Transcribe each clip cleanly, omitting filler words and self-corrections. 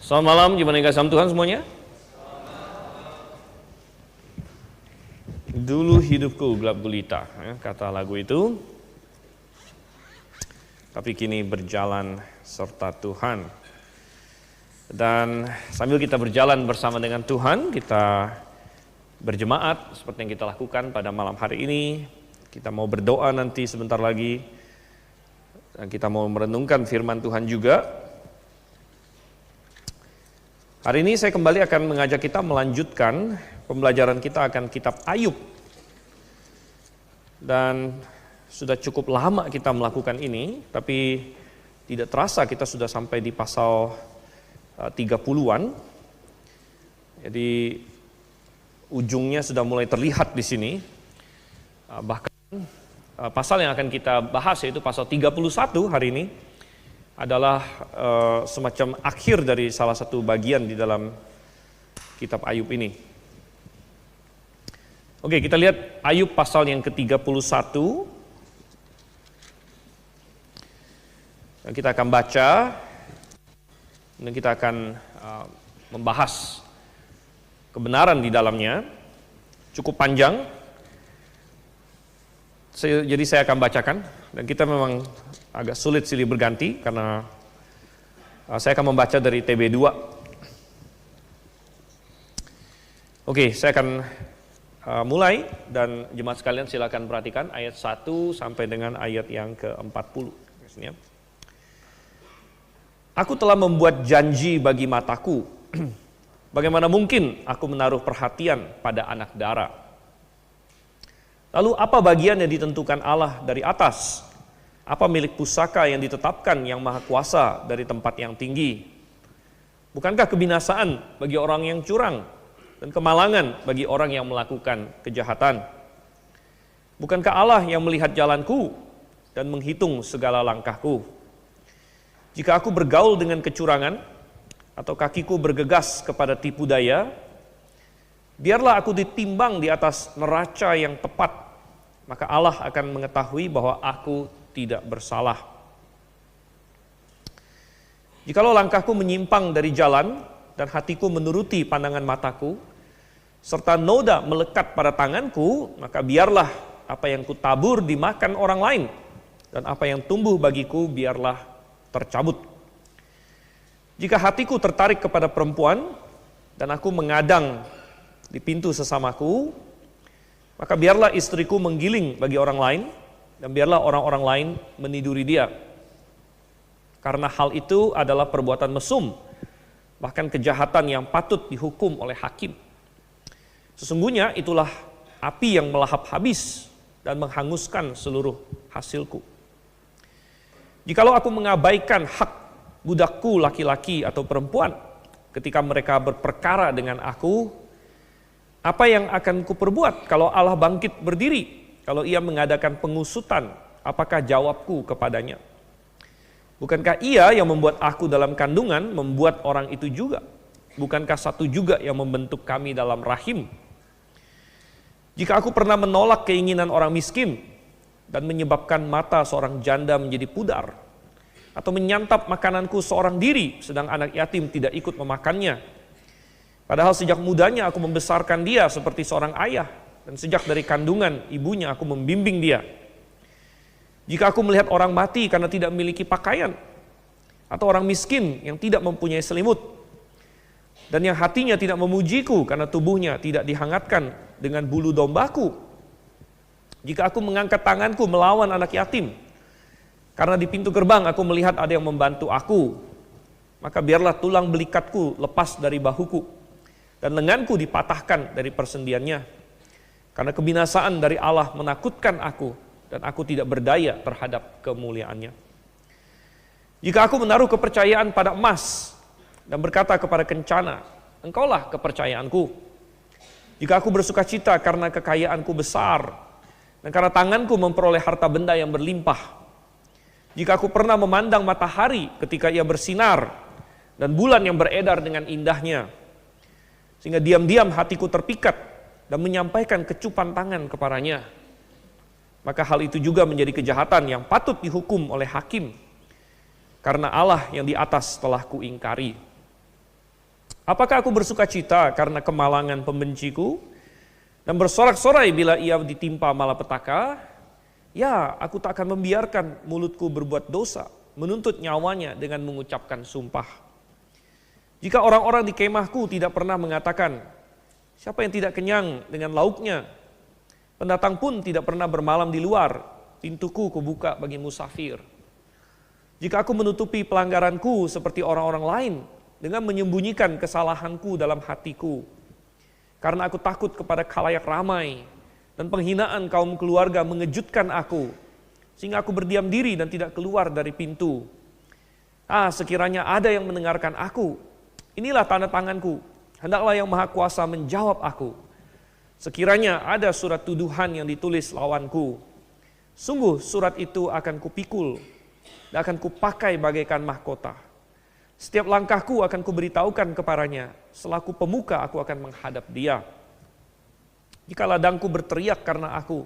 Selamat malam, gimana kasih Tuhan semuanya? Dulu hidupku gelap gulita, ya, kata lagu itu. Tapi kini berjalan serta Tuhan. Dan sambil kita berjalan bersama dengan Tuhan, kita berjemaat seperti yang kita lakukan pada malam hari ini. Kita mau berdoa nanti sebentar lagi. Dan kita mau merenungkan firman Tuhan juga. Hari ini saya kembali akan mengajak kita melanjutkan pembelajaran kita akan kitab Ayub. Dan sudah cukup lama kita melakukan ini, tapi tidak terasa kita sudah sampai di pasal 30-an. Jadi ujungnya sudah mulai terlihat di sini. Bahkan pasal yang akan kita bahas yaitu pasal 31 hari ini adalah semacam akhir dari salah satu bagian di dalam kitab Ayub ini. Oke, kita lihat Ayub pasal yang ke-31. Dan kita akan baca dan kita akan membahas kebenaran di dalamnya. Cukup panjang. Jadi saya akan bacakan, dan kita memang agak sulit silih berganti karena saya akan membaca dari TB2. Oke, saya akan mulai, dan jemaat sekalian silakan perhatikan ayat 1 sampai dengan ayat yang ke-40. Aku telah membuat janji bagi mataku, bagaimana mungkin aku menaruh perhatian pada anak dara. Lalu apa bagian yang ditentukan Allah dari atas? Apa milik pusaka yang ditetapkan yang maha kuasa dari tempat yang tinggi? Bukankah kebinasaan bagi orang yang curang dan kemalangan bagi orang yang melakukan kejahatan? Bukankah Allah yang melihat jalanku dan menghitung segala langkahku? Jika aku bergaul dengan kecurangan atau kakiku bergegas kepada tipu daya, biarlah aku ditimbang di atas neraca yang tepat, maka Allah akan mengetahui bahwa aku tidak bersalah. Jikalau langkahku menyimpang dari jalan dan hatiku menuruti pandangan mataku, serta noda melekat pada tanganku, maka biarlah apa yang kutabur dimakan orang lain, dan apa yang tumbuh bagiku biarlah tercabut. Jika hatiku tertarik kepada perempuan, dan aku mengadang di pintu sesamaku, maka biarlah istriku menggiling bagi orang lain, dan biarlah orang-orang lain meniduri dia. Karena hal itu adalah perbuatan mesum, bahkan kejahatan yang patut dihukum oleh hakim. Sesungguhnya itulah api yang melahap habis dan menghanguskan seluruh hasilku. Jikalau aku mengabaikan hak budakku laki-laki atau perempuan ketika mereka berperkara dengan aku, apa yang akan kuperbuat kalau Allah bangkit berdiri? Kalau ia mengadakan pengusutan, apakah jawabku kepadanya? Bukankah ia yang membuat aku dalam kandungan, membuat orang itu juga? Bukankah satu juga yang membentuk kami dalam rahim? Jika aku pernah menolak keinginan orang miskin dan menyebabkan mata seorang janda menjadi pudar, atau menyantap makananku seorang diri sedang anak yatim tidak ikut memakannya, padahal sejak mudanya aku membesarkan dia seperti seorang ayah, dan sejak dari kandungan ibunya aku membimbing dia. Jika aku melihat orang mati karena tidak memiliki pakaian, atau orang miskin yang tidak mempunyai selimut, dan yang hatinya tidak memujiku karena tubuhnya tidak dihangatkan dengan bulu dombaku, jika aku mengangkat tanganku melawan anak yatim, karena di pintu gerbang aku melihat ada yang membantu aku, maka biarlah tulang belikatku lepas dari bahuku, dan lenganku dipatahkan dari persendiannya. Karena kebinasaan dari Allah menakutkan aku, dan aku tidak berdaya terhadap kemuliaannya. Jika aku menaruh kepercayaan pada emas, dan berkata kepada kencana, engkaulah kepercayaanku. Jika aku bersuka cita karena kekayaanku besar, dan karena tanganku memperoleh harta benda yang berlimpah. Jika aku pernah memandang matahari ketika ia bersinar, dan bulan yang beredar dengan indahnya, sehingga diam-diam hatiku terpikat dan menyampaikan kecupan tangan kepadanya, maka hal itu juga menjadi kejahatan yang patut dihukum oleh hakim, karena Allah yang di atas telah kuingkari. Apakah aku bersuka cita karena kemalangan pembenciku dan bersorak-sorai bila ia ditimpa malapetaka? Ya, aku tak akan membiarkan mulutku berbuat dosa, menuntut nyawanya dengan mengucapkan sumpah. Jika orang-orang di kemahku tidak pernah mengatakan, siapa yang tidak kenyang dengan lauknya? Pendatang pun tidak pernah bermalam di luar, pintuku kubuka bagi musafir. Jika aku menutupi pelanggaranku seperti orang-orang lain, dengan menyembunyikan kesalahanku dalam hatiku, karena aku takut kepada khalayak ramai, dan penghinaan kaum keluarga mengejutkan aku, sehingga aku berdiam diri dan tidak keluar dari pintu. Sekiranya ada yang mendengarkan aku, inilah tanda tanganku, hendaklah yang Maha Kuasa menjawab aku. Sekiranya ada surat tuduhan yang ditulis lawanku, sungguh surat itu akan kupikul, dan akan kupakai bagaikan mahkota. Setiap langkahku akan kuberitahukan kepadanya, selaku pemuka aku akan menghadap dia. Jika ladangku berteriak karena aku,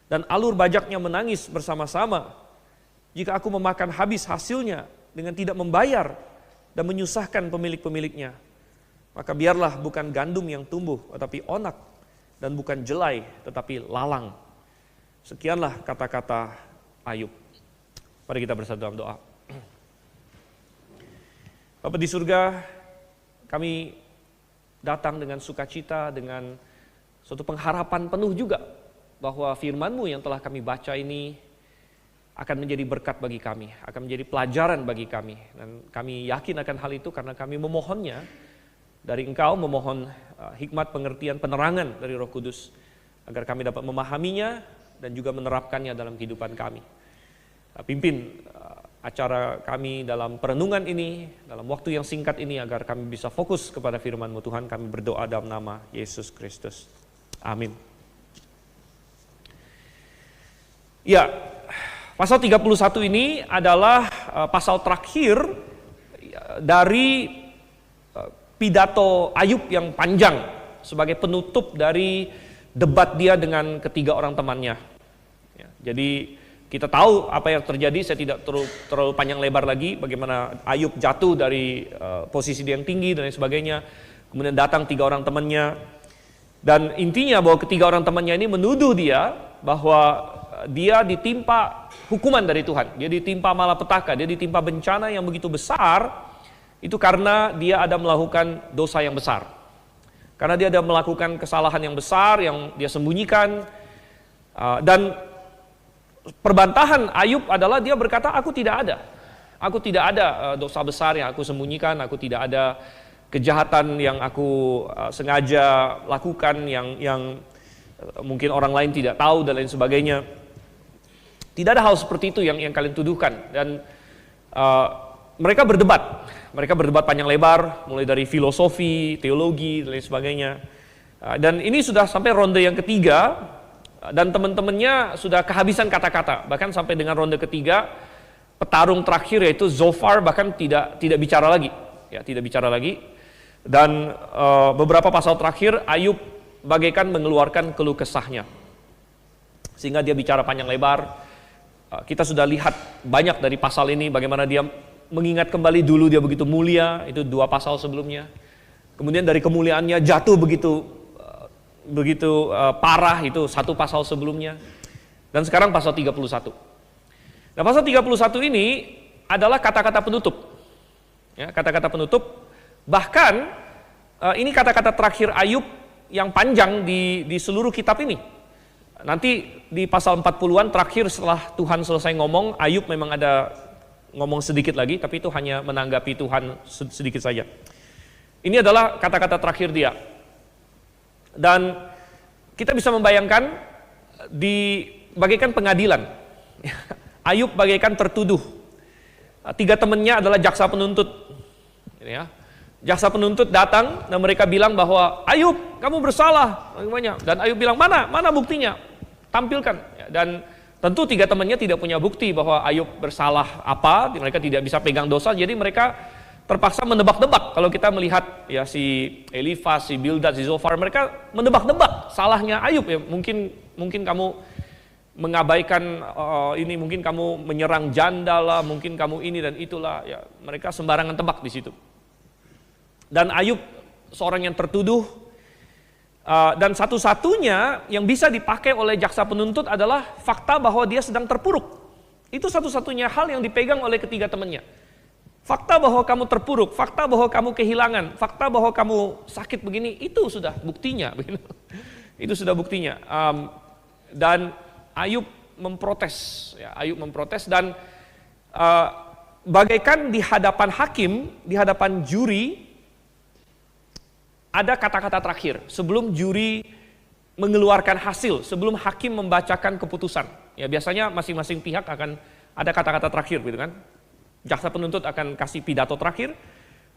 dan alur bajaknya menangis bersama-sama, jika aku memakan habis hasilnya dengan tidak membayar dan menyusahkan pemilik-pemiliknya, maka biarlah bukan gandum yang tumbuh, tetapi onak, dan bukan jelai, tetapi lalang. Sekianlah kata-kata Ayub. Mari kita bersatu dalam doa. Bapa di surga, kami datang dengan sukacita, dengan suatu pengharapan penuh juga bahwa firman-Mu yang telah kami baca ini akan menjadi berkat bagi kami, akan menjadi pelajaran bagi kami. Dan kami yakin akan hal itu karena kami memohonnya dari Engkau, memohon hikmat, pengertian, penerangan dari Roh Kudus, agar kami dapat memahaminya dan juga menerapkannya dalam kehidupan kami. Pimpin acara kami dalam perenungan ini, dalam waktu yang singkat ini, agar kami bisa fokus kepada firman-Mu Tuhan. Kami berdoa dalam nama Yesus Kristus. Amin. Ya, pasal 31 ini adalah pasal terakhir dari pidato Ayub yang panjang sebagai penutup dari debat dia dengan ketiga orang temannya. Ya, jadi kita tahu apa yang terjadi, saya tidak terlalu panjang lebar lagi, bagaimana Ayub jatuh dari posisi dia yang tinggi dan lain sebagainya. Kemudian datang tiga orang temannya, dan intinya bahwa ketiga orang temannya ini menuduh dia bahwa dia ditimpa hukuman dari Tuhan, dia ditimpa malapetaka, dia ditimpa bencana yang begitu besar, itu karena dia ada melakukan dosa yang besar. Karena dia ada melakukan kesalahan yang besar yang dia sembunyikan, dan perbantahan Ayub adalah dia berkata, aku tidak ada dosa besar yang aku sembunyikan, aku tidak ada kejahatan yang aku sengaja lakukan yang mungkin orang lain tidak tahu dan lain sebagainya. Tidak ada hal seperti itu yang kalian tuduhkan. Dan mereka berdebat panjang lebar, mulai dari filosofi, teologi dan lain sebagainya. Dan ini sudah sampai ronde yang ketiga, dan teman-temannya sudah kehabisan kata-kata. Bahkan sampai dengan ronde ketiga, petarung terakhir yaitu Zophar bahkan tidak bicara lagi, ya, tidak bicara lagi. Dan beberapa pasal terakhir Ayub bagaikan mengeluarkan keluh kesahnya, sehingga dia bicara panjang lebar. Kita sudah lihat banyak dari pasal ini bagaimana dia mengingat kembali dulu dia begitu mulia, itu 2 pasal sebelumnya. Kemudian dari kemuliaannya jatuh begitu parah, itu 1 pasal sebelumnya. Dan sekarang pasal 31. Nah, pasal 31 ini adalah kata-kata penutup. Ya, kata-kata penutup. Bahkan ini kata-kata terakhir Ayub yang panjang di seluruh kitab ini. Nanti di pasal 40-an terakhir setelah Tuhan selesai ngomong, Ayub memang ada ngomong sedikit lagi, tapi itu hanya menanggapi Tuhan sedikit saja. Ini adalah kata-kata terakhir dia. Dan kita bisa membayangkan bagaikan pengadilan. Ayub bagaikan tertuduh. 3 temannya adalah jaksa penuntut. Ya. Jaksa penuntut datang dan mereka bilang bahwa Ayub, kamu bersalah. Dan Ayub bilang, mana buktinya? Tampilkan. Dan tentu 3 temannya tidak punya bukti bahwa Ayub bersalah apa. Mereka tidak bisa pegang dosa. Jadi mereka terpaksa menebak-nebak. Kalau kita melihat ya si Elifaz, si Bildad, si Zophar, mereka menebak-nebak salahnya Ayub. Ya, mungkin kamu mengabaikan ini, mungkin kamu menyerang janda lah, mungkin kamu ini dan itulah. Ya, mereka sembarangan tebak di situ. Dan Ayub seorang yang tertuduh, dan satu-satunya yang bisa dipakai oleh jaksa penuntut adalah fakta bahwa dia sedang terpuruk. Itu satu-satunya hal yang dipegang oleh ketiga temannya. Fakta bahwa kamu terpuruk, fakta bahwa kamu kehilangan, fakta bahwa kamu sakit begini, itu sudah buktinya. Itu sudah buktinya. Dan Ayub memprotes, ya, Ayub memprotes, dan bagaikan di hadapan hakim, di hadapan juri, ada kata-kata terakhir sebelum juri mengeluarkan hasil, sebelum hakim membacakan keputusan. Ya, biasanya masing-masing pihak akan ada kata-kata terakhir, gitu kan? Jaksa penuntut akan kasih pidato terakhir,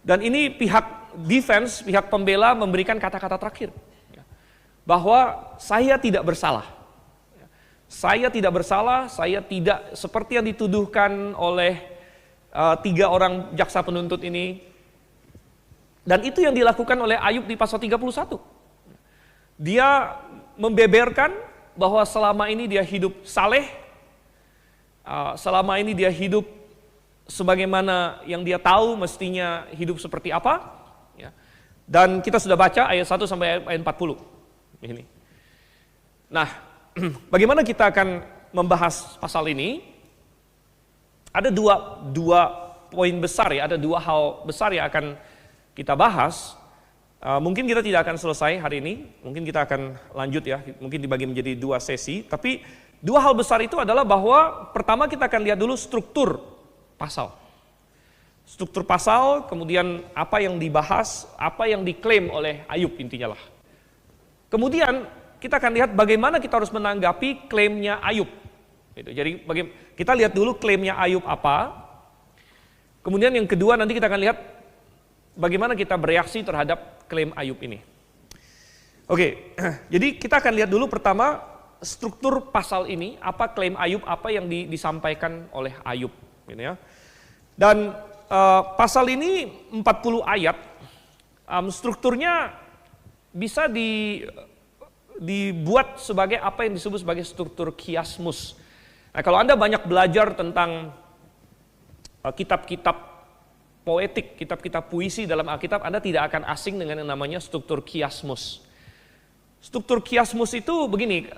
dan ini pihak defense, pihak pembela memberikan kata-kata terakhir, ya, bahwa saya tidak bersalah. Saya tidak bersalah, saya tidak seperti yang dituduhkan oleh tiga orang jaksa penuntut ini. Dan itu yang dilakukan oleh Ayub di pasal 31. Dia membeberkan bahwa selama ini dia hidup saleh, selama ini dia hidup sebagaimana yang dia tahu mestinya hidup seperti apa. Dan kita sudah baca ayat 1 sampai ayat 40. Ini. Nah, bagaimana kita akan membahas pasal ini? Ada dua poin besar, ya, ada dua hal besar yang akan kita bahas. Mungkin kita tidak akan selesai hari ini, mungkin kita akan lanjut, ya, mungkin dibagi menjadi dua sesi. Tapi dua hal besar itu adalah bahwa pertama kita akan lihat dulu struktur pasal. Struktur pasal, kemudian apa yang dibahas, apa yang diklaim oleh Ayub, intinya lah. Kemudian kita akan lihat bagaimana kita harus menanggapi klaimnya Ayub. Jadi kita lihat dulu klaimnya Ayub apa. Kemudian yang kedua nanti kita akan lihat bagaimana kita bereaksi terhadap klaim Ayub ini. Oke, jadi kita akan lihat dulu pertama struktur pasal ini, apa klaim Ayub, apa yang disampaikan oleh Ayub, gitu ya. Dan pasal ini 40 ayat, strukturnya bisa dibuat sebagai apa yang disebut sebagai struktur kiasmus. Nah, kalau Anda banyak belajar tentang kitab-kitab poetik, kitab-kitab puisi dalam Alkitab, Anda tidak akan asing dengan yang namanya struktur kiasmus. Struktur kiasmus itu begini,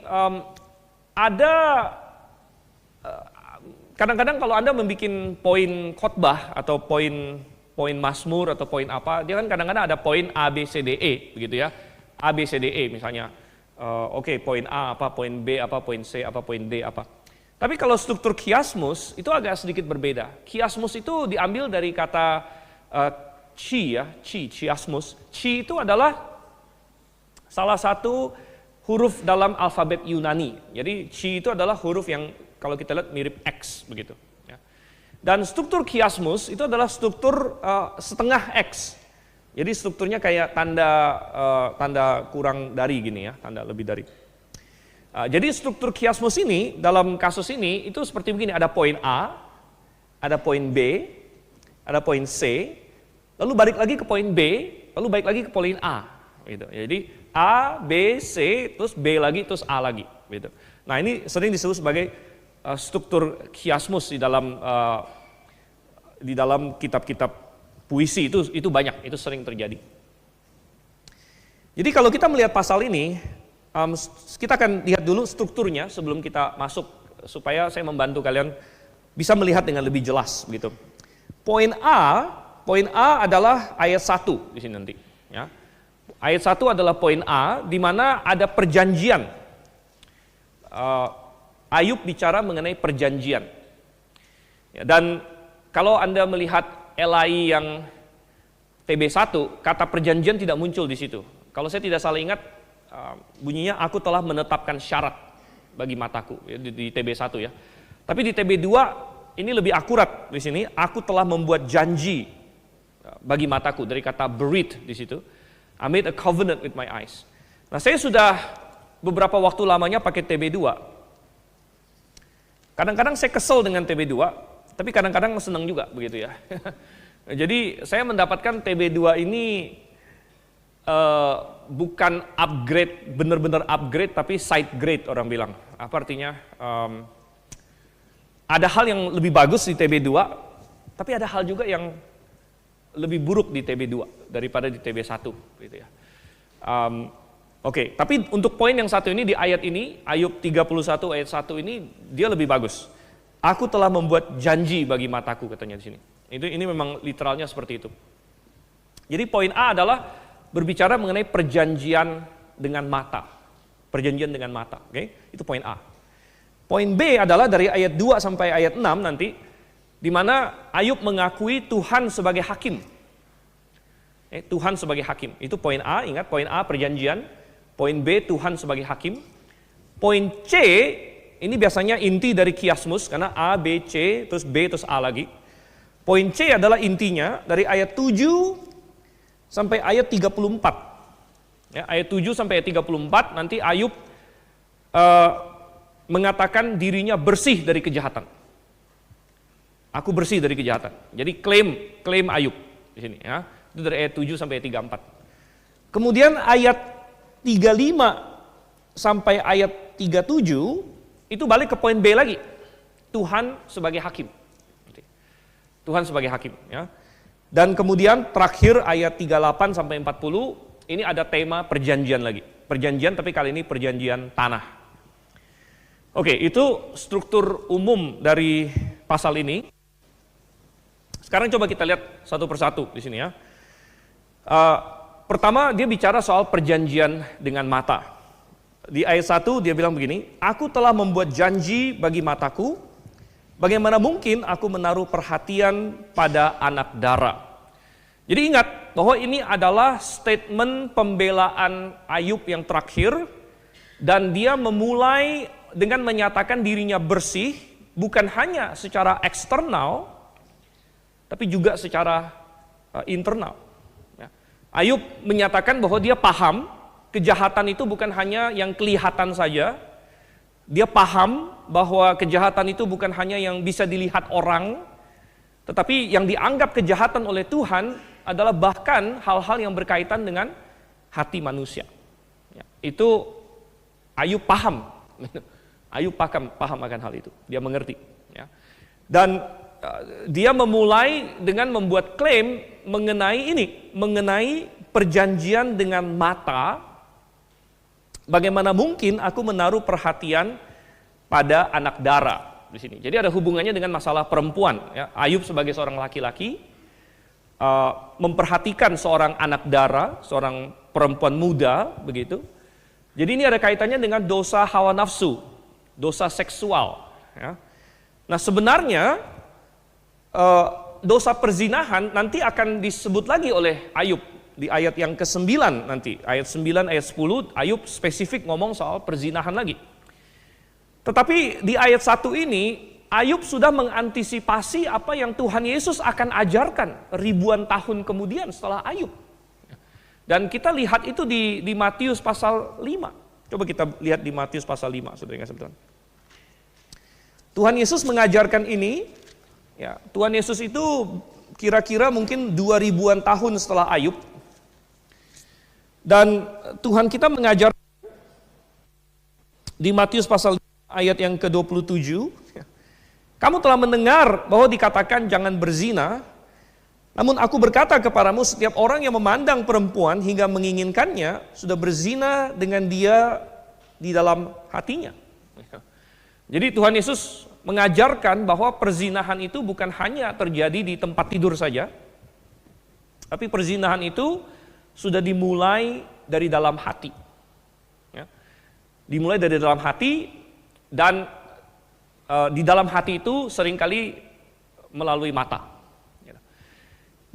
kadang-kadang kalau Anda membuat poin khotbah atau poin Mazmur atau poin apa, dia kan kadang-kadang ada poin A, B, C, D, E, begitu ya. A, B, C, D, E misalnya. Oke, poin A apa, poin B apa, poin C apa, poin D apa. Tapi kalau struktur kiasmus itu agak sedikit berbeda. Kiasmus itu diambil dari kata chi, ya, chiasmus. Chi itu adalah salah satu huruf dalam alfabet Yunani. Jadi chi itu adalah huruf yang kalau kita lihat mirip X begitu. Ya. Dan struktur kiasmus itu adalah struktur setengah X. Jadi strukturnya kayak tanda kurang dari gini, ya, tanda lebih dari. Jadi struktur kiasmus ini dalam kasus ini itu seperti begini, ada poin A, ada poin B, ada poin C, lalu balik lagi ke poin B, lalu balik lagi ke poin A, gitu. Jadi A, B, C, terus B lagi, terus A lagi, gitu. Nah, ini sering disebut sebagai struktur kiasmus di dalam kitab-kitab puisi, itu banyak, itu sering terjadi. Jadi kalau kita melihat pasal ini, kita akan lihat dulu strukturnya sebelum kita masuk, supaya saya membantu kalian bisa melihat dengan lebih jelas begitu. Poin A adalah ayat 1 di sini nanti, ya. Ayat 1 adalah poin A, di mana ada perjanjian. Ayub bicara mengenai perjanjian. Ya, dan kalau Anda melihat LAI yang TB1, kata perjanjian tidak muncul di situ. Kalau saya tidak salah ingat, bunyinya aku telah menetapkan syarat bagi mataku, ya, di TB1 ya. Tapi di TB2 ini lebih akurat di sini, aku telah membuat janji bagi mataku, dari kata berit di situ. I made a covenant with my eyes. Nah, saya sudah beberapa waktu lamanya pakai TB2. Kadang-kadang saya kesel dengan TB2, tapi kadang-kadang senang juga begitu ya. Jadi saya mendapatkan TB2 ini bukan upgrade, benar-benar upgrade, tapi side grade orang bilang. Apa artinya? Ada hal yang lebih bagus di TB2, tapi ada hal juga yang lebih buruk di TB2 daripada di TB1 gitu ya. Oke, tapi untuk poin yang satu ini di ayat ini, Ayub 31 ayat 1 ini dia lebih bagus. Aku telah membuat janji bagi mataku, katanya di sini. Ini memang literalnya seperti itu. Jadi poin A adalah berbicara mengenai perjanjian dengan mata. Perjanjian dengan mata, oke? Itu poin A. Poin B adalah dari ayat 2 sampai ayat 6 nanti, di mana Ayub mengakui Tuhan sebagai hakim. Tuhan sebagai hakim. Itu poin A, ingat poin A perjanjian. Poin B Tuhan sebagai hakim. Poin C, ini biasanya inti dari kiasmus, karena A, B, C, terus B, terus A lagi. Poin C adalah intinya dari ayat 7 sampai ayat 34. Ya, ayat 7 sampai ayat 34 nanti Ayub mengatakan dirinya bersih dari kejahatan. Aku bersih dari kejahatan. Jadi klaim Ayub di sini ya. Itu dari ayat 7 sampai ayat 34. Kemudian ayat 35 sampai ayat 37 itu balik ke poin B lagi. Tuhan sebagai hakim. Tuhan sebagai hakim ya. Dan kemudian terakhir ayat 38 sampai 40 ini ada tema perjanjian lagi. Perjanjian tapi kali ini perjanjian tanah. Oke, itu struktur umum dari pasal ini. Sekarang coba kita lihat satu persatu di sini ya. Pertama dia bicara soal perjanjian dengan mata. Di ayat 1 dia bilang begini, aku telah membuat janji bagi mataku, bagaimana mungkin aku menaruh perhatian pada anak dara. Jadi ingat bahwa ini adalah statement pembelaan Ayub yang terakhir, dan dia memulai dengan menyatakan dirinya bersih, bukan hanya secara eksternal, tapi juga secara internal. Ya. Ayub menyatakan bahwa dia paham kejahatan itu bukan hanya yang kelihatan saja. Dia paham bahwa kejahatan itu bukan hanya yang bisa dilihat orang, tetapi yang dianggap kejahatan oleh Tuhan adalah bahkan hal-hal yang berkaitan dengan hati manusia. Ya. Itu Ayub paham. Ayub paham akan hal itu. Dia mengerti. Ya. Dan dia memulai dengan membuat klaim mengenai perjanjian dengan mata. Bagaimana mungkin aku menaruh perhatian pada anak dara di sini. Jadi ada hubungannya dengan masalah perempuan. Ya. Ayub sebagai seorang laki-laki memperhatikan seorang anak dara, seorang perempuan muda, begitu. Jadi ini ada kaitannya dengan dosa hawa nafsu, dosa seksual. Ya. Nah sebenarnya dosa perzinahan nanti akan disebut lagi oleh Ayub di ayat yang ke-9 nanti. Ayat 9, ayat 10, Ayub spesifik ngomong soal perzinahan lagi. Tetapi di ayat 1 ini, Ayub sudah mengantisipasi apa yang Tuhan Yesus akan ajarkan ribuan tahun kemudian setelah Ayub. Dan kita lihat itu di Matius pasal 5. Coba kita lihat di Matius pasal 5, saudara-saudara. Tuhan Yesus mengajarkan ini, ya, Tuhan Yesus itu kira-kira mungkin 2000-an tahun setelah Ayub. Dan Tuhan kita mengajar di Matius pasal 5 ayat yang ke-27, kamu telah mendengar bahwa dikatakan jangan berzina, namun aku berkata kepadamu, setiap orang yang memandang perempuan hingga menginginkannya sudah berzina dengan dia di dalam hatinya. Jadi Tuhan Yesus mengajarkan bahwa perzinahan itu bukan hanya terjadi di tempat tidur saja, tapi perzinahan itu sudah dimulai dari dalam hati. Ya. Dimulai dari dalam hati, dan di dalam hati itu seringkali melalui mata.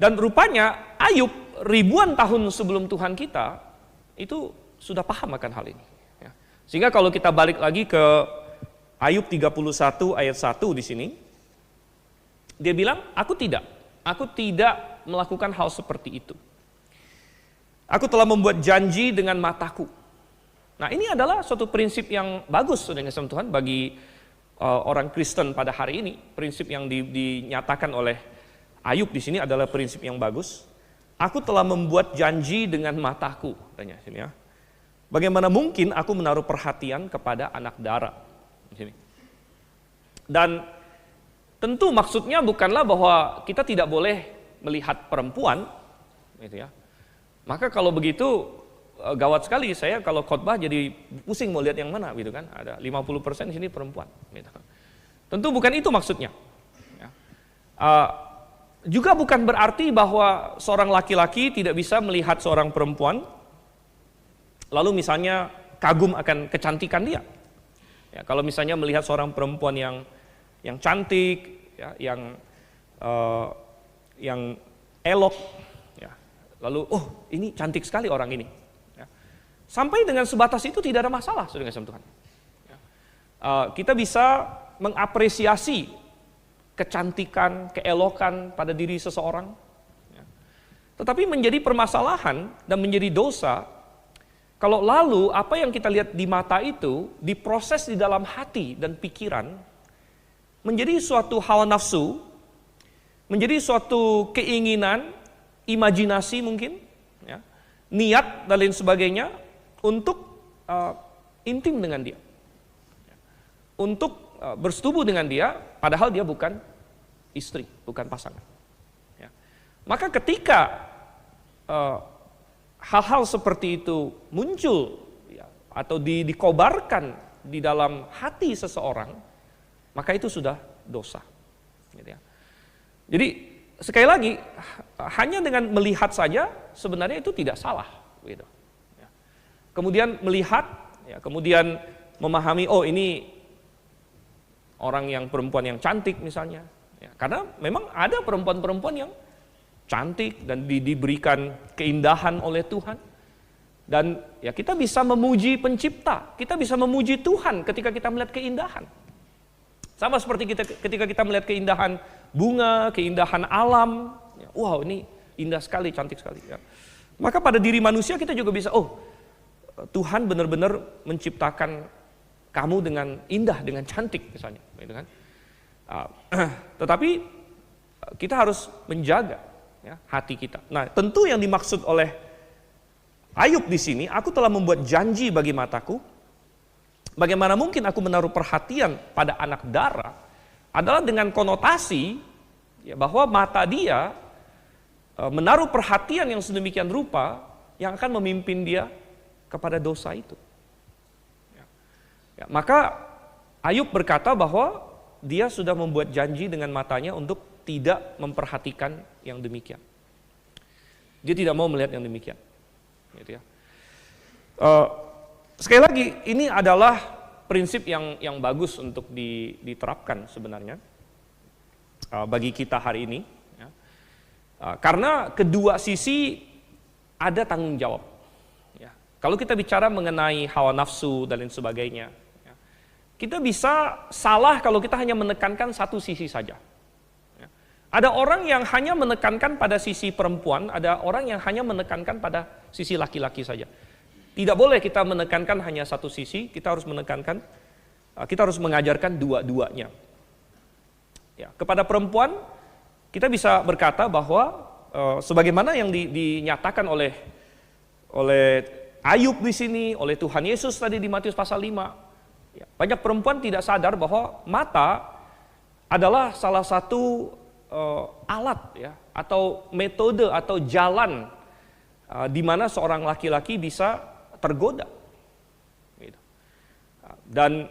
Dan rupanya Ayub ribuan tahun sebelum Tuhan kita itu sudah paham akan hal ini. Ya. Sehingga kalau kita balik lagi ke Ayub 31 ayat 1 di sini, dia bilang, aku tidak melakukan hal seperti itu. Aku telah membuat janji dengan mataku. Nah ini adalah suatu prinsip yang bagus dengan Tuhan bagi orang Kristen pada hari ini. Prinsip yang dinyatakan oleh Ayub di sini adalah prinsip yang bagus. Aku telah membuat janji dengan mataku, katanya sini ya. Bagaimana mungkin aku menaruh perhatian kepada anak dara di sini. Dan tentu maksudnya bukanlah bahwa kita tidak boleh melihat perempuan, gitu ya. Maka kalau begitu gawat sekali, saya kalau khotbah jadi pusing mau lihat yang mana, gitu kan. Ada 50% di sini perempuan, gitu. Tentu bukan itu maksudnya. Ya. Juga bukan berarti bahwa seorang laki-laki tidak bisa melihat seorang perempuan, lalu misalnya kagum akan kecantikan dia. Ya, kalau misalnya melihat seorang perempuan yang cantik, ya, yang elok, ya, lalu ini cantik sekali orang ini. Ya. Sampai dengan sebatas itu tidak ada masalah, saudara kasih Tuhan. Ya. Kita bisa mengapresiasi kecantikan, keelokan pada diri seseorang. Ya. Tetapi menjadi permasalahan dan menjadi dosa kalau lalu apa yang kita lihat di mata itu diproses di dalam hati dan pikiran menjadi suatu hawa nafsu, menjadi suatu keinginan, imajinasi mungkin, ya, niat dan lain sebagainya untuk intim dengan dia, ya, untuk bersetubuh dengan dia, padahal dia bukan istri, bukan pasangan. Ya. Maka ketika hal-hal seperti itu muncul, ya, atau dikobarkan di dalam hati seseorang, maka itu sudah dosa. Gitu ya. Jadi sekali lagi, hanya dengan melihat saja sebenarnya itu tidak salah. Gitu. Ya. Kemudian melihat, ya, kemudian memahami, oh ini orang yang perempuan yang cantik misalnya. Ya, karena memang ada perempuan-perempuan yang cantik dan diberikan keindahan oleh Tuhan. Dan ya kita bisa memuji pencipta, kita bisa memuji Tuhan ketika kita melihat keindahan. Sama seperti ketika kita melihat keindahan bunga, keindahan alam, ya, wow ini indah sekali, cantik sekali. Ya. Maka pada diri manusia kita juga bisa, Tuhan benar-benar menciptakan kamu dengan indah, dengan cantik misalnya. Gitu kan? Tetapi kita harus menjaga, ya, hati kita. Nah, tentu yang dimaksud oleh Ayub di sini, aku telah membuat janji bagi mataku. Bagaimana mungkin aku menaruh perhatian pada anak dara? Adalah dengan konotasi, ya, bahwa mata dia menaruh perhatian yang sedemikian rupa yang akan memimpin dia kepada dosa itu. Ya. Ya, maka Ayub berkata bahwa dia sudah membuat janji dengan matanya untuk tidak memperhatikan yang demikian. Dia tidak mau melihat yang demikian. Gitu ya. Sekali lagi, ini adalah prinsip yang bagus untuk diterapkan sebenarnya bagi kita hari ini. Ya. Karena kedua sisi ada tanggung jawab. Ya. Kalau kita bicara mengenai hawa nafsu dan lain sebagainya, ya, kita bisa salah kalau kita hanya menekankan satu sisi saja. Ada orang yang hanya menekankan pada sisi perempuan, ada orang yang hanya menekankan pada sisi laki-laki saja. Tidak boleh kita menekankan hanya satu sisi, kita harus mengajarkan dua-duanya. Ya, kepada perempuan, kita bisa berkata bahwa sebagaimana yang dinyatakan oleh Ayub di sini, oleh Tuhan Yesus tadi di Matius pasal 5, ya, banyak perempuan tidak sadar bahwa mata adalah salah satu alat, ya, atau metode atau jalan di mana seorang laki-laki bisa tergoda. Gitu. Dan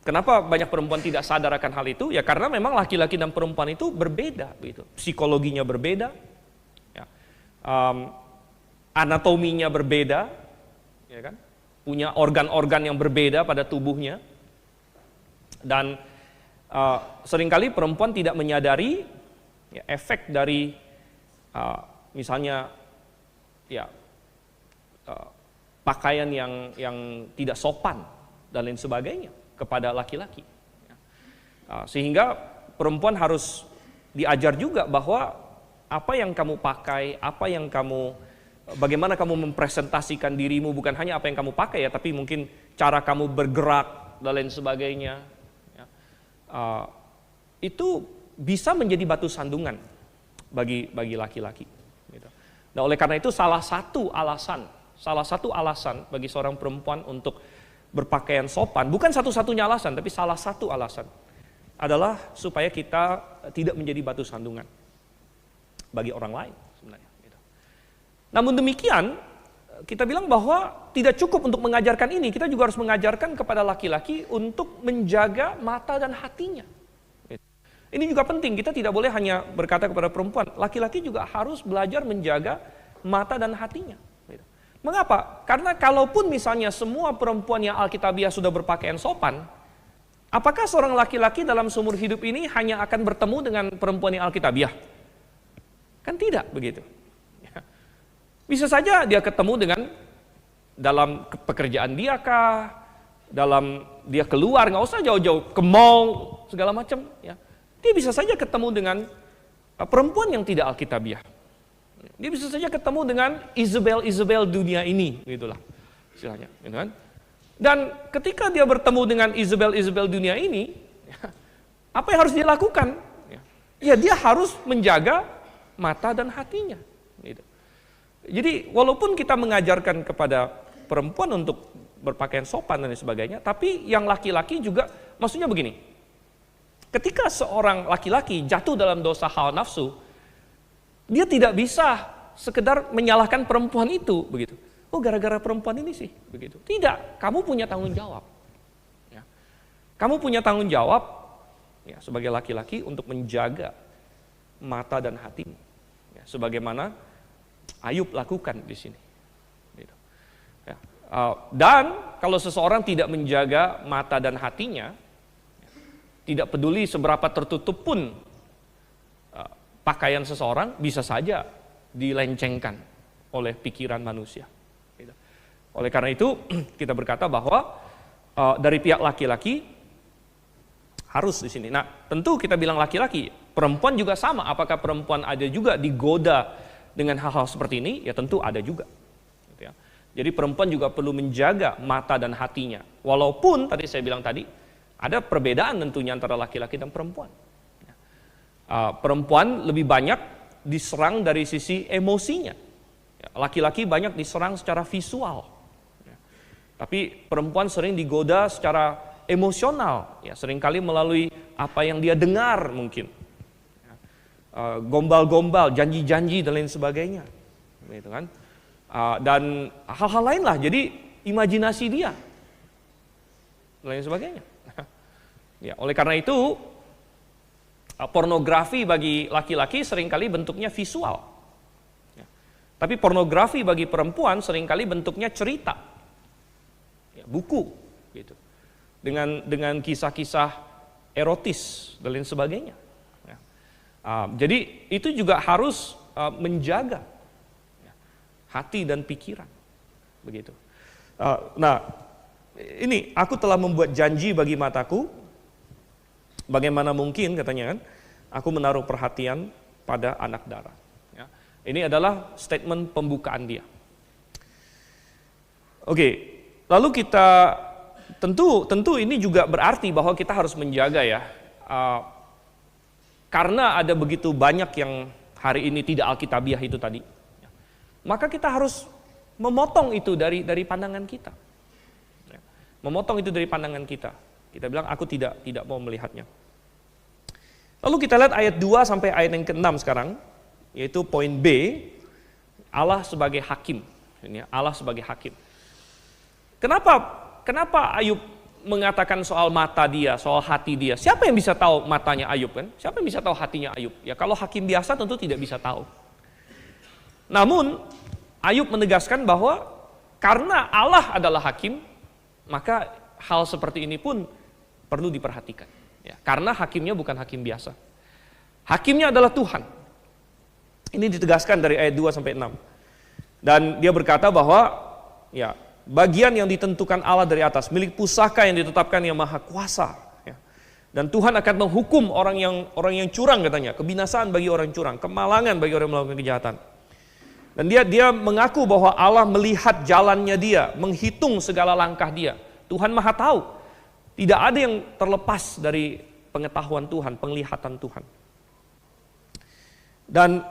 kenapa banyak perempuan tidak sadar akan hal itu? Ya karena memang laki-laki dan perempuan itu berbeda, gitu. Psikologinya berbeda, ya. Anatominya berbeda, ya kan? Punya organ-organ yang berbeda pada tubuhnya, dan seringkali perempuan tidak menyadari, ya, efek dari misalnya, ya, pakaian yang tidak sopan dan lain sebagainya kepada laki-laki. Ya. Sehingga perempuan harus diajar juga bahwa apa yang kamu pakai, bagaimana kamu mempresentasikan dirimu, bukan hanya apa yang kamu pakai, ya, tapi mungkin cara kamu bergerak dan lain sebagainya. Itu bisa menjadi batu sandungan bagi laki-laki. Gitu. Nah, oleh karena itu salah satu alasan bagi seorang perempuan untuk berpakaian sopan, bukan satu-satunya alasan, tapi salah satu alasan adalah supaya kita tidak menjadi batu sandungan. bagi orang lain sebenarnya. Gitu. Namun demikian, kita bilang bahwa tidak cukup untuk mengajarkan ini, kita juga harus mengajarkan kepada laki-laki untuk menjaga mata dan hatinya. Gitu. Ini juga penting, kita tidak boleh hanya berkata kepada perempuan, laki-laki juga harus belajar menjaga mata dan hatinya. Gitu. Mengapa? Karena kalaupun misalnya semua perempuan yang alkitabiah sudah berpakaian sopan, apakah seorang laki-laki dalam seumur hidup ini hanya akan bertemu dengan perempuan yang alkitabiah? Kan tidak begitu. Bisa saja dia ketemu dengan dalam pekerjaan dia kah, dalam dia keluar, nggak usah jauh-jauh ke mall segala macam. Ya. Dia bisa saja ketemu dengan perempuan yang tidak alkitabiah. Dia bisa saja ketemu dengan Isabel dunia ini, gitulah istilahnya. Gitu kan? Dan ketika dia bertemu dengan Isabel dunia ini, apa yang harus dia lakukan? Ya dia harus menjaga mata dan hatinya. Gitu. Jadi walaupun kita mengajarkan kepada perempuan untuk berpakaian sopan dan sebagainya, tapi yang laki-laki juga, maksudnya begini, ketika seorang laki-laki jatuh dalam dosa hawa nafsu, dia tidak bisa sekedar menyalahkan perempuan itu, begitu. Oh gara-gara perempuan ini sih, begitu. Tidak, kamu punya tanggung jawab. Ya. Kamu punya tanggung jawab ya, sebagai laki-laki untuk menjaga mata dan hatimu. Ya, sebagaimana Ayub lakukan di sini. Gitu. Ya. Dan kalau seseorang tidak menjaga mata dan hatinya, tidak peduli seberapa tertutup pun pakaian seseorang, bisa saja dilencengkan oleh pikiran manusia. Oleh karena itu kita berkata bahwa dari pihak laki-laki harus di sini. Nah tentu kita bilang laki-laki, perempuan juga sama. Apakah perempuan ada juga digoda dengan hal-hal seperti ini? Ya tentu ada juga. Jadi perempuan juga perlu menjaga mata dan hatinya. Walaupun tadi saya bilang tadi ada perbedaan tentunya antara laki-laki dan perempuan. Perempuan lebih banyak diserang dari sisi emosinya. Laki-laki banyak diserang secara visual. Tapi perempuan sering digoda secara emosional. Seringkali melalui apa yang dia dengar mungkin. Gombal-gombal, janji-janji dan lain sebagainya. Gitu kan? Dan hal-hal lain lah. Jadi imajinasi dia. Dan lain sebagainya. Oleh karena itu pornografi bagi laki-laki seringkali bentuknya visual. Tapi pornografi bagi perempuan seringkali bentuknya cerita. Buku gitu. Dengan kisah-kisah erotis dan lain sebagainya. Jadi itu juga harus menjaga hati dan pikiran. Begitu. Nah, ini aku telah membuat janji bagi mataku. Bagaimana mungkin katanya kan, aku menaruh perhatian pada anak darah. Ya. Ini adalah statement pembukaan dia. Oke, lalu kita tentu ini juga berarti bahwa kita harus menjaga ya, karena ada begitu banyak yang hari ini tidak alkitabiah itu tadi. Maka kita harus memotong itu dari pandangan kita. Ya. Memotong itu dari pandangan kita. Kita bilang aku tidak mau melihatnya. Lalu kita lihat ayat 2 sampai ayat yang ke-6 sekarang, yaitu poin B, Allah sebagai hakim. Ini Allah sebagai hakim. Kenapa Ayub mengatakan soal mata dia, soal hati dia? Siapa yang bisa tahu matanya Ayub kan? Siapa yang bisa tahu hatinya Ayub? Ya kalau hakim biasa tentu tidak bisa tahu. Namun Ayub menegaskan bahwa karena Allah adalah hakim, maka hal seperti ini pun perlu diperhatikan. Ya, karena hakimnya bukan hakim biasa. Hakimnya adalah Tuhan. Ini ditegaskan dari ayat 2 sampai 6. Dan dia berkata bahwa ya, bagian yang ditentukan Allah dari atas, milik pusaka yang ditetapkan yang maha kuasa. Ya. Dan Tuhan akan menghukum orang yang curang katanya, kebinasaan bagi orang curang, kemalangan bagi orang yang melakukan kejahatan. Dan dia mengaku bahwa Allah melihat jalannya dia, menghitung segala langkah dia. Tuhan maha tahu. Tidak ada yang terlepas dari pengetahuan Tuhan, penglihatan Tuhan. Dan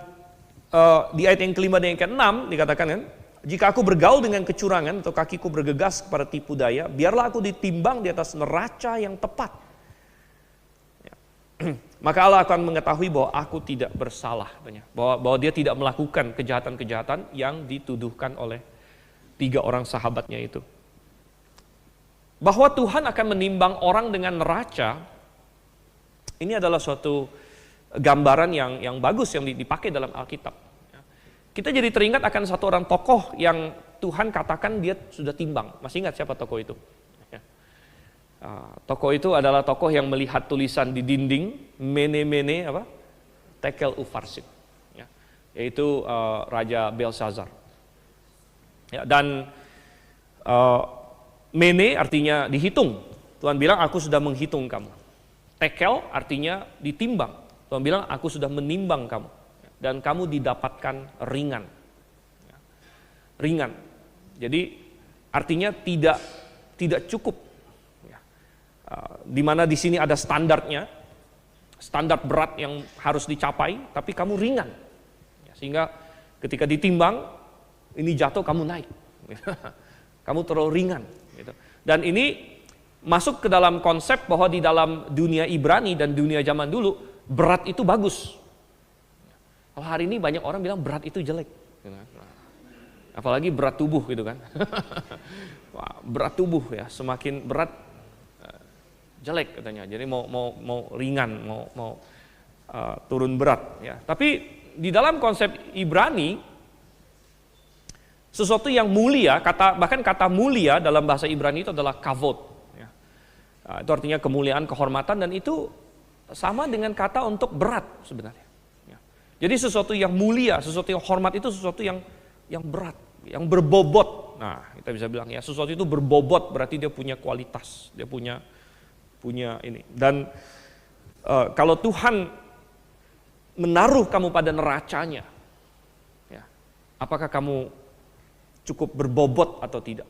di ayat yang kelima dan yang ke-6 dikatakan kan, jika aku bergaul dengan kecurangan atau kakiku bergegas kepada tipu daya, biarlah aku ditimbang di atas neraca yang tepat. Ya. Maka Allah akan mengetahui bahwa aku tidak bersalah, bahwa dia tidak melakukan kejahatan-kejahatan yang dituduhkan oleh 3 orang sahabatnya itu. Bahwa Tuhan akan menimbang orang dengan neraca, ini adalah suatu gambaran yang bagus yang dipakai dalam Alkitab. Kita jadi teringat akan satu orang tokoh yang Tuhan katakan dia sudah timbang. Masih ingat siapa tokoh itu? Tokoh itu adalah tokoh yang melihat tulisan di dinding, mene tekel ufarsin, yaitu Raja Belsazar. Dan mene artinya dihitung. Tuhan bilang aku sudah menghitung kamu. Tekel artinya ditimbang. Tuhan bilang aku sudah menimbang kamu. Dan kamu didapatkan ringan. Ringan. Jadi artinya tidak cukup. Di mana di sini ada standarnya, standar berat yang harus dicapai, tapi kamu ringan. Sehingga ketika ditimbang, ini jatuh kamu naik. Kamu terlalu ringan. Dan ini masuk ke dalam konsep bahwa di dalam dunia Ibrani dan dunia zaman dulu, berat itu bagus. Kalau hari ini banyak orang bilang berat itu jelek. Apalagi berat tubuh gitu kan. Berat tubuh ya, semakin berat jelek katanya. Jadi mau ringan, mau turun berat ya. Tapi di dalam konsep Ibrani sesuatu yang mulia, bahkan kata mulia dalam bahasa Ibrani itu adalah kavod ya. Itu artinya kemuliaan, kehormatan, dan itu sama dengan kata untuk berat sebenarnya ya. Jadi sesuatu yang mulia, sesuatu yang hormat itu sesuatu yang berat, yang berbobot. Nah, kita bisa bilang ya, sesuatu itu berbobot berarti dia punya kualitas, dia punya ini. Dan kalau Tuhan menaruh kamu pada neracanya, ya, apakah kamu cukup berbobot atau tidak?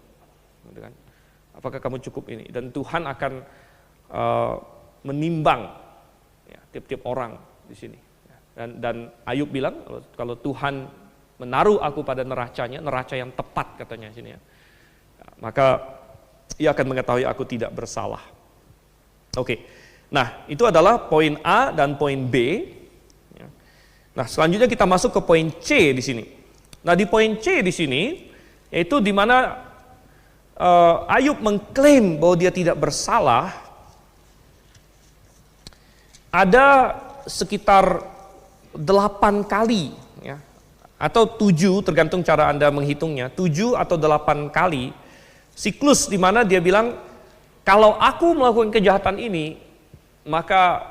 Apakah kamu cukup ini? Dan Tuhan akan menimbang ya, tiap-tiap orang di sini. Dan Ayub bilang kalau Tuhan menaruh aku pada neracanya, neraca yang tepat katanya sini ya, maka ia akan mengetahui aku tidak bersalah. Oke, nah itu adalah poin A dan poin B. Nah selanjutnya kita masuk ke poin C di sini. Nah di poin C di sini, yaitu di mana Ayub mengklaim bahwa dia tidak bersalah. Ada sekitar 8 kali, ya, atau 7 tergantung cara Anda menghitungnya, 7 atau 8 kali siklus di mana dia bilang, kalau aku melakukan kejahatan ini, maka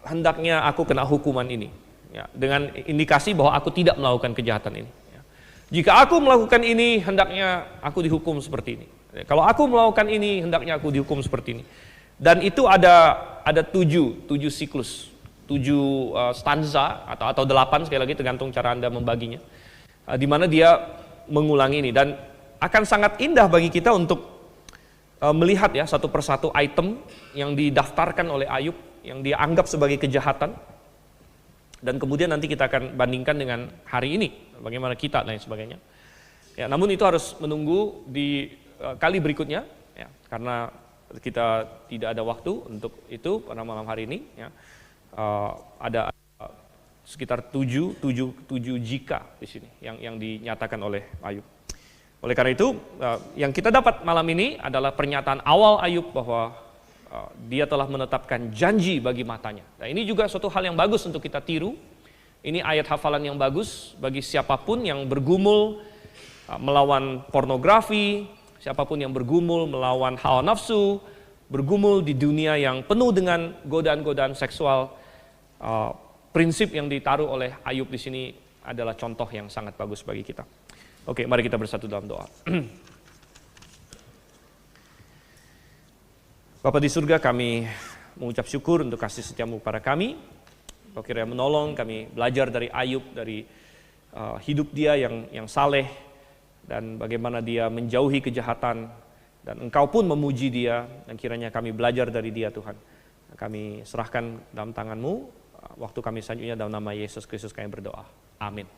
hendaknya aku kena hukuman ini. Ya, dengan indikasi bahwa aku tidak melakukan kejahatan ini. Ya. Jika aku melakukan ini, hendaknya aku dihukum seperti ini. Ya, kalau aku melakukan ini, hendaknya aku dihukum seperti ini. Dan itu ada 7 siklus, 7 stanza atau 8 sekali lagi tergantung cara Anda membaginya. Di mana dia mengulangi ini, dan akan sangat indah bagi kita untuk melihat ya satu persatu item yang didaftarkan oleh Ayub yang dia anggap sebagai kejahatan, dan kemudian nanti kita akan bandingkan dengan hari ini bagaimana kita dan sebagainya ya. Namun itu harus menunggu di kali berikutnya ya, karena kita tidak ada waktu untuk itu pada malam hari ini ya. Ada sekitar 7 jika di sini yang dinyatakan oleh Ayub. Oleh karena itu, yang kita dapat malam ini adalah pernyataan awal Ayub bahwa dia telah menetapkan janji bagi matanya. Nah, ini juga suatu hal yang bagus untuk kita tiru. Ini ayat hafalan yang bagus bagi siapapun yang bergumul melawan pornografi, siapapun yang bergumul melawan hawa nafsu, bergumul di dunia yang penuh dengan godaan-godaan seksual. Prinsip yang ditaruh oleh Ayub di sini adalah contoh yang sangat bagus bagi kita. Oke, mari kita bersatu dalam doa. Bapa di surga, kami mengucap syukur untuk kasih setiamu kepada kami. Kau kiranya menolong kami belajar dari Ayub, dari hidup dia yang saleh, dan bagaimana dia menjauhi kejahatan, dan Engkau pun memuji dia, dan kiranya kami belajar dari dia Tuhan. Kami serahkan dalam tangan-Mu, waktu kami selanjutnya dalam nama Yesus Kristus kami berdoa. Amin.